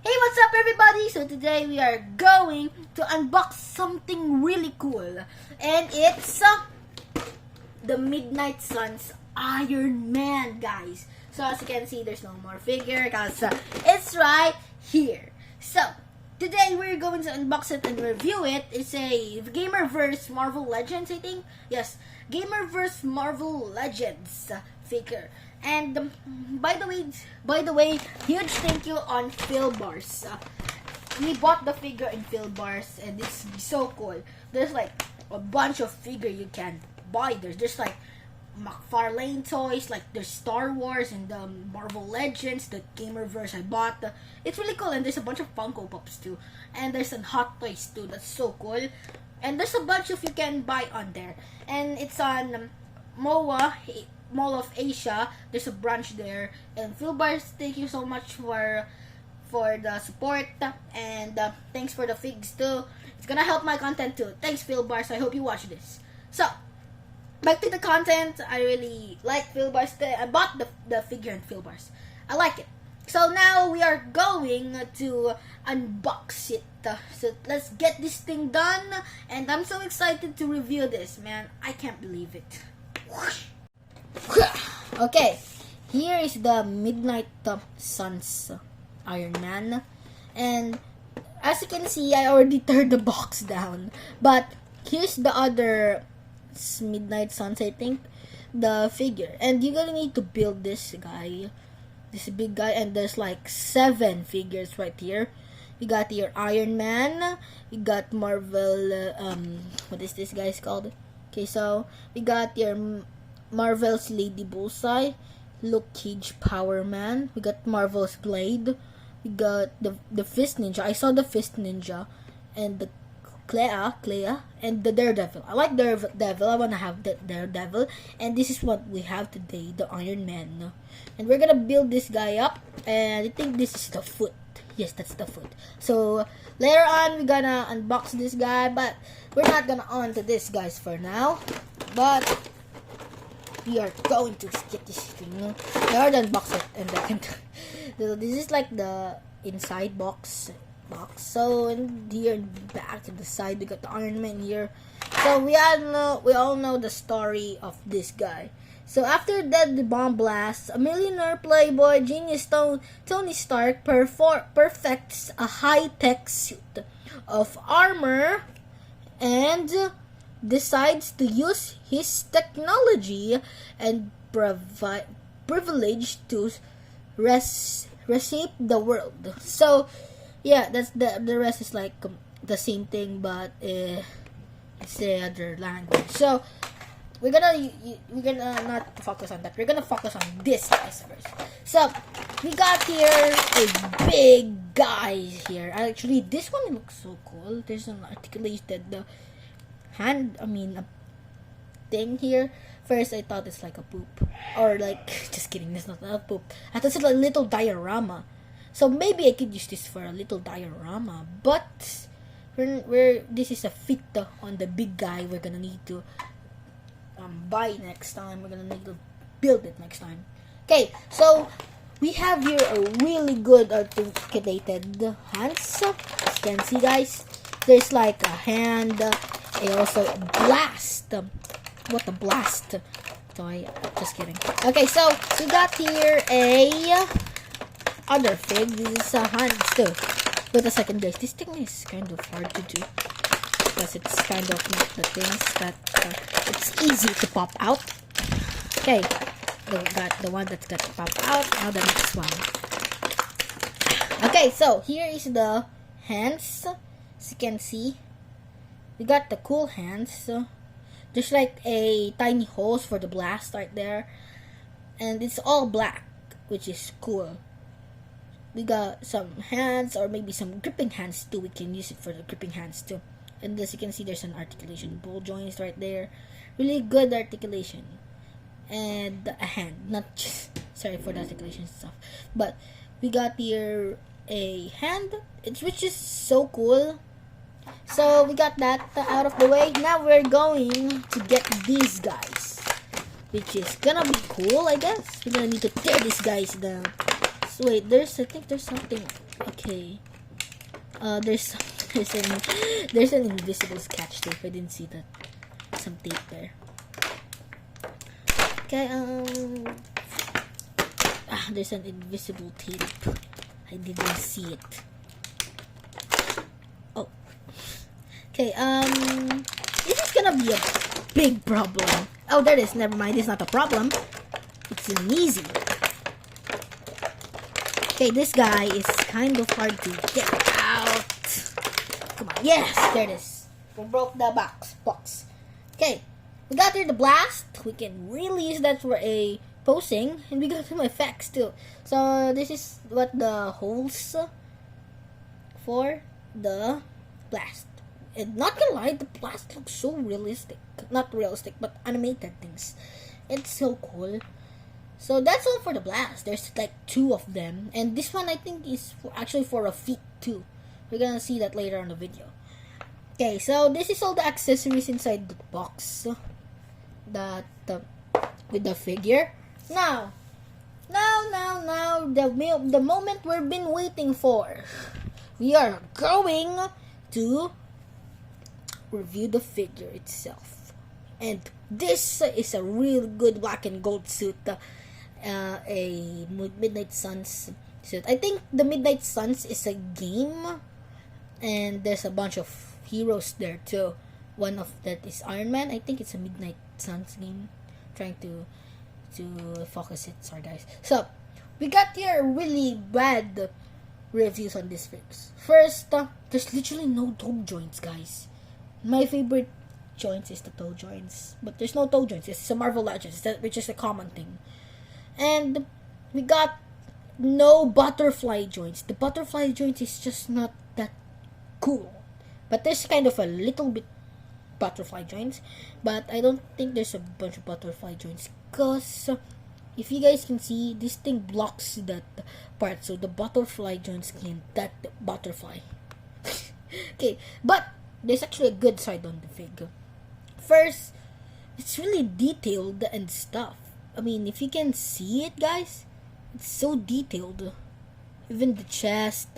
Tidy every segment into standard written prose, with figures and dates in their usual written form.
Hey, what's up everybody? So today we are going to unbox something really cool. And it's the Midnight Suns Iron Man, guys. So as you can see, there's no more figure because it's right here. So today we're going to unbox it and review it. It's a Gamerverse Marvel Legends, I think. Yes, Gamerverse Marvel Legends figure. And by the way, huge thank you on Philbars. We bought the figure in Philbars, and it's so cool. There's like a bunch of figure you can buy. There's like McFarlane toys, like there's Star Wars and the Marvel Legends, the Gamerverse I bought. It's really cool, and there's a bunch of Funko Pops too, and there's some Hot Toys too. That's so cool, and there's a bunch of you can buy on there, and it's on MOA. Mall of Asia. There's a branch there, and Philbars, thank you so much for the support, and thanks for the figs too. It's gonna help my content too. Thanks Philbars, I hope you watch this. So back to the content. I really like Philbars. I bought the figure in Philbars. I like it. So now we are going to unbox it. So let's get this thing done, and I'm so excited to review this, man. I can't believe it. Okay, here is the Midnight Suns Iron Man, and as you can see, I already turned the box down, but here's the other Midnight Suns, I think, the figure, and you're gonna need to build this guy, this big guy, and there's like 7 figures right here. You got your Iron Man, you got Marvel, what is this guy's called? Okay, so we got your Marvel's Lady Bullseye, Luke Cage Power Man. We got Marvel's Blade. We got the Fist Ninja. I saw the Fist Ninja, and the Clea, and the Daredevil. I like Daredevil. I wanna have the Daredevil, and this is what we have today, the Iron Man. And we're gonna build this guy up, and I think this is the foot. Yes, that's the foot. So later on, we're gonna unbox this guy, but we're not gonna on to this, guys, for now. But we are going to get this thing. I already unboxed it, and then this is like the inside box. So in here back to the side, we got the Iron Man here. So we all know the story of this guy. So after the bomb blast, a millionaire playboy genius Tony Stark perfects a high-tech suit of armor and decides to use his technology and privilege to reshape the world. So yeah, that's the rest is like the same thing, but it's the other language. So we're gonna not focus on that. We're gonna focus on this guys first. So we got here a big guy here. Actually, this one looks so cool. There's an articulated a thing here. First I thought it's like a poop, or like just kidding, it's not a poop. I thought it's like a little diorama, so maybe I could use this for a little diorama, but this is a fit on the big guy. We're gonna need to buy next time. We're gonna need to build it next time. Okay, so we have here a really good articulated hands. As you can see, guys, there's like a hand, and also a blast. What a blast. Sorry, just kidding. Okay, so we got here a other fig. This is a hand too. Wait a second, guys. This thing is kind of hard to do because it's kind of not the things that it's easy to pop out. Okay, we got the one that's got to pop out. Now the next one. Okay, so here is the hands. As you can see, we got the cool hands. There's like a tiny holes for the blast right there, and it's all black, which is cool. We got some hands, or maybe some gripping hands too. We can use it for the gripping hands too. And as you can see, there's an articulation ball joints right there. Really good articulation. And a hand, not just sorry for the articulation stuff, but we got here a hand, which is so cool. So we got that out of the way. Now we're going to get these guys, which is gonna be cool, I guess. We're gonna need to tear these guys down. So wait, I think there's something Okay. There's there's an invisible sketch tape. I didn't see that. Some tape there. Okay. There's an invisible tape. I didn't see it. Oh. Okay. This is gonna be a big problem. Oh, there it is. Never mind. It's not a problem. It's an easy. Okay, this guy is kind of hard to get out. Come on. Yes, there it is. We broke the box. Okay, we got here the blast. We can really use that for a posing, and we got some effects too. So this is what the holes for the blast. And not gonna lie, the blast looks so realistic. Not realistic, but animated things. It's so cool. So that's all for the blast. There's like 2 of them, and this one I think is actually for a feet too. We're gonna see that later on the video. Okay, so this is all the accessories inside the box that with the figure. Now, the moment we've been waiting for. We are going to review the figure itself, and this is a real good black and gold suit. A Midnight Suns suit. I think the Midnight Suns is a game, and there's a bunch of heroes there too. One of that is Iron Man. I think it's a Midnight Suns game. Trying to focus it. Sorry guys. So we got here really bad reviews on this fix. First, there's literally no toe joints, guys. My favorite joints is the toe joints, but there's no toe joints. It's a Marvel Legends, which is a common thing. And we got no butterfly joints. The butterfly joints is just not that cool. But there's kind of a little bit butterfly joints. But I don't think there's a bunch of butterfly joints. Because if you guys can see, this thing blocks that part. So the butterfly joints can that butterfly. Okay, but there's actually a good side on the figure. First, it's really detailed and stuff. I mean, if you can see it, guys, it's so detailed. Even the chest,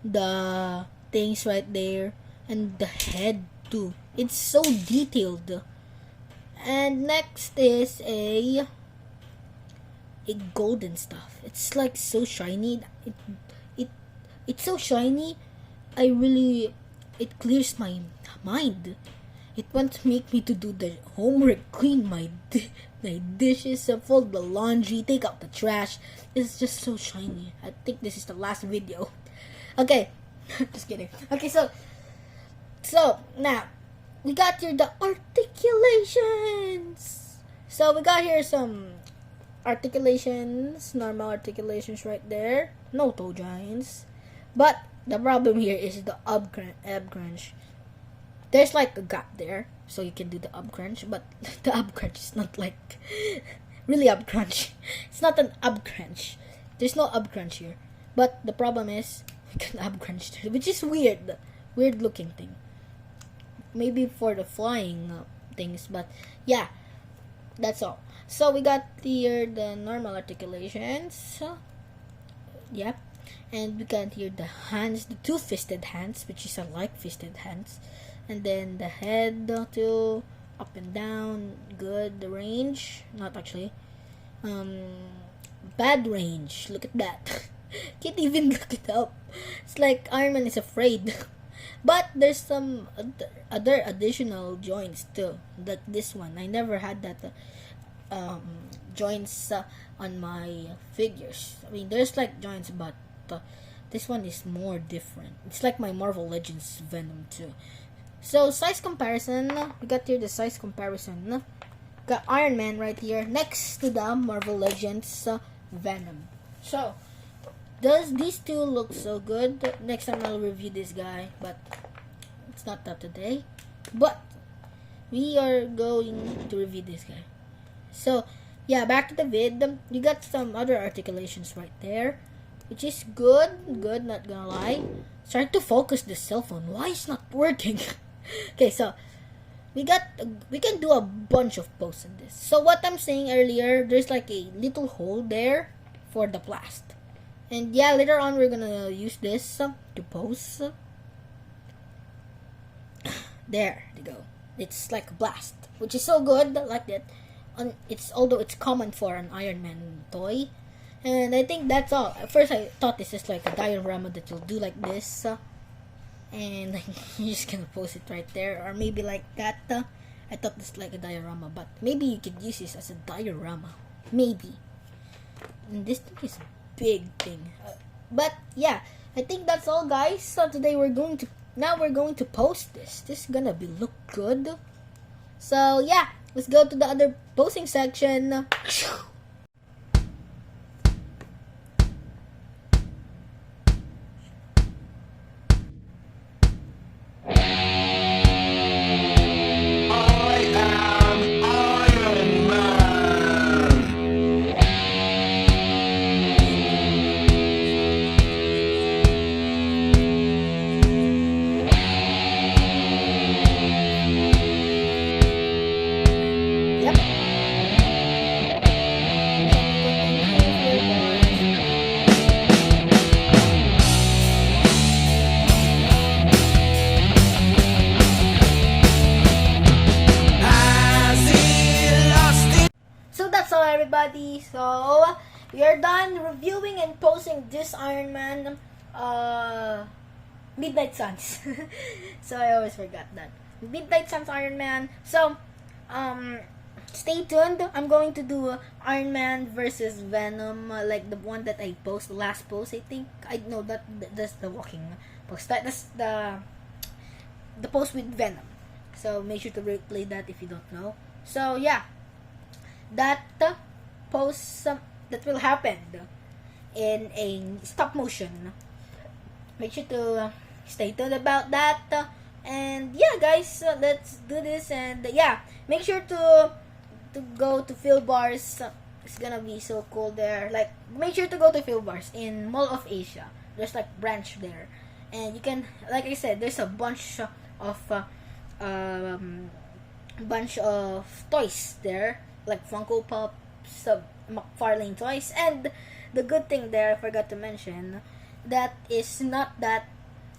the things right there, and the head too. It's so detailed. And next is a golden stuff. It's like so shiny. It's so shiny. It clears my mind. It wants to make me to do the homework, clean my dishes, fold the laundry, take out the trash. It's just so shiny. I think this is the last video. Okay, just kidding. Okay, so now we got here the articulations. So we got here some articulations, normal articulations right there. No toe joints, but the problem here is the ab crunch. There's like a gap there, so you can do the ab crunch, but the ab crunch is not like really ab crunch. It's not an ab crunch. There's no ab crunch here. But the problem is we can ab crunch there, which is weird looking thing. Maybe for the flying things, but yeah, that's all. So we got here the normal articulations. Yep. And we got here the hands, the 2-fisted hands, which is a like fisted hands. And then the head too, up and down, good. The range, not actually. Bad range. Look at that. Can't even look it up. It's like Iron Man is afraid. But there's some other additional joints too. Like this one. I never had that joints on my figures. I mean, there's like joints, but this one is more different. It's like my Marvel Legends Venom too. So size comparison, we got here the size comparison. Got Iron Man right here next to the Marvel Legends Venom. So does these two look so good? Next time I'll review this guy, but it's not that today. But we are going to review this guy. So yeah, back to the vid. You got some other articulations right there, which is good, not gonna lie. Trying to focus the cell phone. Why is not working? Okay, so we can do a bunch of posts in this. So what I'm saying earlier, there's like a little hole there for the blast, And yeah, later on we're gonna use this to post. There you go. It's like a blast, which is so good. Like that. Although it's common for an Iron Man toy, and I think that's all. At first, I thought this is like a diorama that you'll do like this, and like, you're just gonna post it right there, or maybe like that. I thought this like a diorama, but maybe you could use this as a diorama. Maybe. And this thing is a big thing. But yeah, I think that's all, guys. So today we're going to post this. This is gonna be look good. So yeah, let's go to the other posting section. Yep. So that's all, everybody. So we are done reviewing and posting this Iron Man Midnight Suns. So I always forgot that. Midnight Suns Iron Man. So stay tuned. I'm going to do Iron Man versus Venom, like the one that I post, the last post. I think I know that's the walking post. That's the post with Venom. So make sure to replay that if you don't know. So yeah, that post that will happen in a stop motion. Make sure to stay tuned about that. And yeah, guys, let's do this. And yeah, make sure to go to Phil Bars. It's gonna be so cool there. Like, make sure to go to Phil Bars in Mall of Asia. There's like branch there, and you can, like I said, there's a bunch of toys there, like Funko Pops, McFarlane toys. And the good thing there, I forgot to mention, that is not that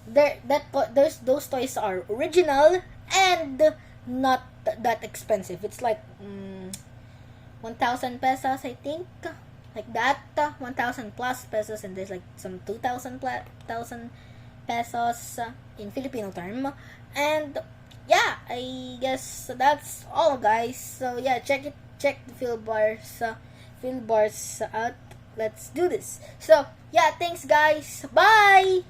those toys are original and not that expensive. It's like 1,000 pesos, I think, like that, 1,000 plus pesos, and there's like some 2,000 pesos in Filipino term. And yeah, I guess that's all, guys. So yeah, check the Phil Bars out. Let's do this. So yeah, thanks, guys. Bye.